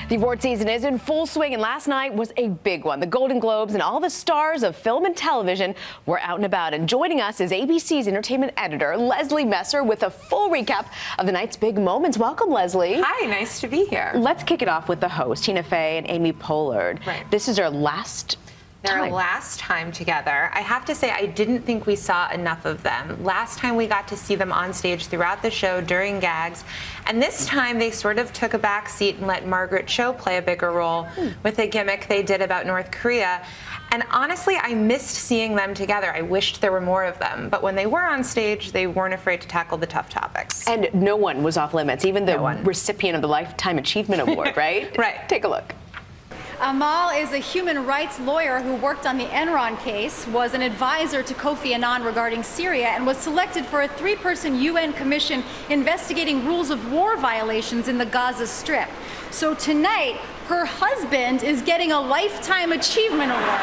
The award season is in full swing, and last night was a big one. The Golden Globes and all the stars of film and television were out and about. And joining us is ABC's entertainment editor, Leslie Messer, with a full recap of the night's big moments. Welcome, Leslie. Hi, nice to be here. Let's kick it off with the hosts, Tina Fey and Amy Pollard. Right. This is our last Their last time together. I have to say, I didn't think we saw enough of them. Last time we got to see them on stage throughout the show during gags, and this time they sort of took a back seat and let Margaret Cho play a bigger role with a gimmick they did about North Korea. And honestly, I missed seeing them together. I wished there were more of them. But when they were on stage, they weren't afraid to tackle the tough topics. And no one was off limits, even the recipient of the Lifetime Achievement Award, right? Right. Take a look. Amal is a human rights lawyer who worked on the Enron case, was an advisor to Kofi Annan regarding Syria, and was selected for a 3-person UN commission investigating rules of war violations in the Gaza Strip. So tonight, her husband is getting a Lifetime Achievement Award.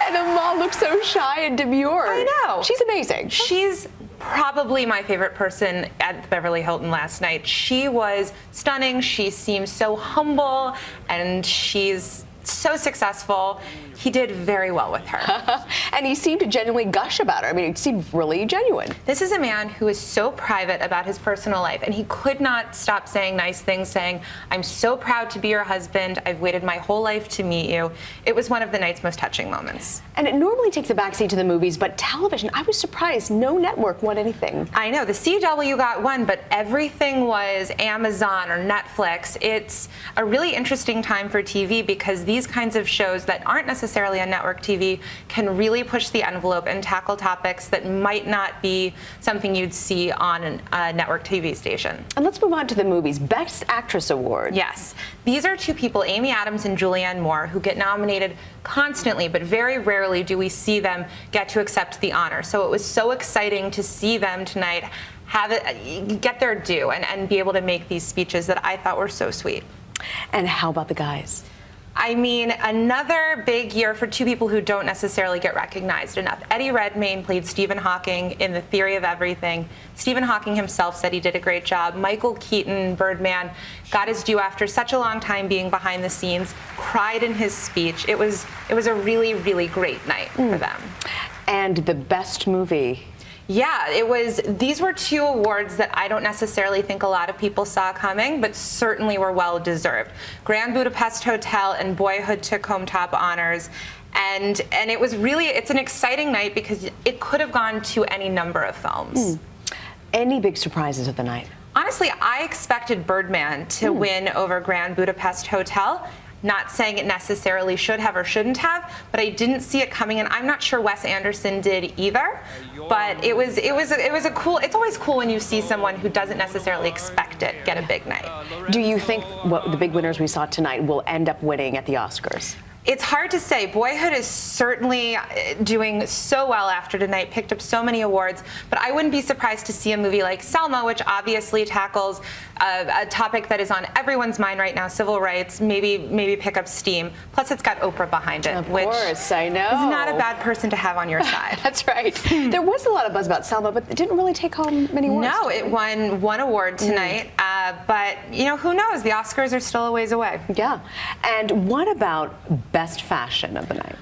And Amal looks so shy and demure. I know. She's amazing. She's probably my favorite person at the Beverly Hilton last night. She was stunning. She seems so humble, and she's so successful. He did very well with her. And he seemed to genuinely gush about her. I mean, it seemed really genuine. This is a man who is so private about his personal life, and he could not stop saying nice things, saying, "I'm so proud to be your husband. I've waited my whole life to meet you." It was one of the night's most touching moments. And it normally takes a backseat to the movies, but television, I was surprised no network won anything. I know, the CW got one, but everything was Amazon or Netflix. It's a really interesting time for TV because these kinds of shows that aren't necessarily on network TV can really push the envelope and tackle topics that might not be something you'd see on a network TV station. And let's move on to the movies. Best Actress Award. Yes. These are two people, Amy Adams and Julianne Moore, who get nominated constantly, but very rarely do we see them get to accept the honor. So it was so exciting to see them tonight have it, get their due and be able to make these speeches that I thought were so sweet. And how about the guys? I mean, another big year for two people who don't necessarily get recognized enough. Eddie Redmayne played Stephen Hawking in The Theory of Everything. Stephen Hawking himself said he did a great job. Michael Keaton, Birdman, got his due after such a long time being behind the scenes, cried in his speech. It was a really, really great night for them. And the best movie. Yeah, these were two awards that I don't necessarily think a lot of people saw coming, but certainly were well deserved. Grand Budapest Hotel and Boyhood took home top honors. And it's an exciting night because it could have gone to any number of films. Any big surprises of the night? Honestly, I expected Birdman to win over Grand Budapest Hotel. Not saying it necessarily should have or shouldn't have, but I didn't see it coming, and I'm not sure Wes Anderson did either. But it was a cool. It's always cool when you see someone who doesn't necessarily expect it get a big night. Do you think the big winners we saw tonight will end up winning at the Oscars? It's hard to say. Boyhood is certainly doing so well after tonight, picked up so many awards, but I wouldn't be surprised to see a movie like Selma, which obviously tackles a topic that is on everyone's mind right now, civil rights, maybe pick up steam. Plus, it's got Oprah behind it, which I know is not a bad person to have on your side. That's right. There was a lot of buzz about Selma, but it didn't really take home many awards. No, it won one award tonight, but who knows? The Oscars are still a ways away. Yeah. And what about best fashion of the night?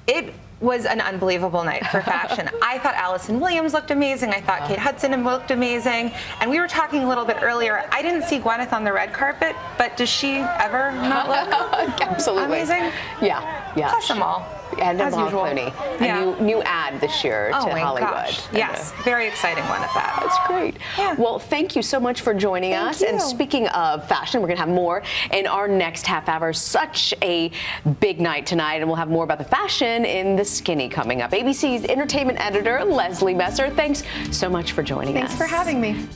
It was an unbelievable night for fashion. I thought Allison Williams looked amazing. I thought Kate Hudson looked amazing. And we were talking a little bit earlier. I didn't see Gwyneth on the red carpet, but does she ever not look absolutely amazing? Yeah. Plus them all. And as Amal usual. Clooney. Yeah. A new ad this year to Hollywood. Gosh. Yes, very exciting one at that. That's great. Yeah. Well, thank you so much for joining us. Thank you. And speaking of fashion, we're going to have more in our next half hour. Such a big night tonight, and we'll have more about the fashion in The Skinny coming up. ABC's entertainment editor, Leslie Messer, thanks so much for joining us. Thanks for having me.